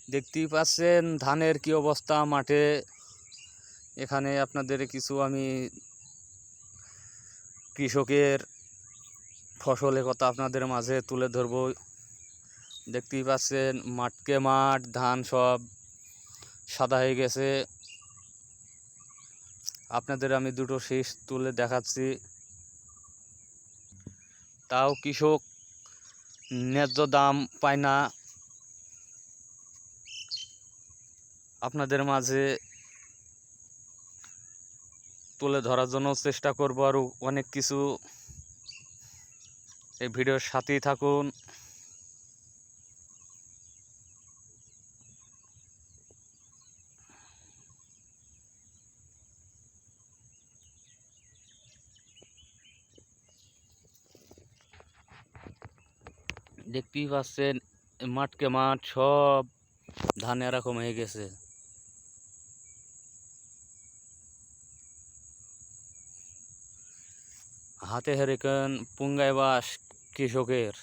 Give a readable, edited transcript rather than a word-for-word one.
দেখতেই পাচ্ছেন ধানের কি অবস্থা মাঠে। এখানে আপনাদের কিছু আমি কৃষকের ফসলের কথা আপনাদের মাঝে তুলে ধরব। দেখতেই পাচ্ছেন মাঠকে মাঠ, ধান সব সাদা হয়ে গেছে। আপনাদের আমি দুটো শীষ তুলে দেখাচ্ছি। তাও কৃষক ন্যায্য দাম পায় না। আপনাদের মাঝে তুলে ধরার জন্য চেষ্টা করব আরও অনেক কিছু। এই ভিডিওর সাথেই থাকুন। দেখতেই পাচ্ছেন মাঠকে মাঠ সব ধান এরকম হয়ে গেছে। হাতে হেরেকেন পুঙ্গায় বাস কৃষকের।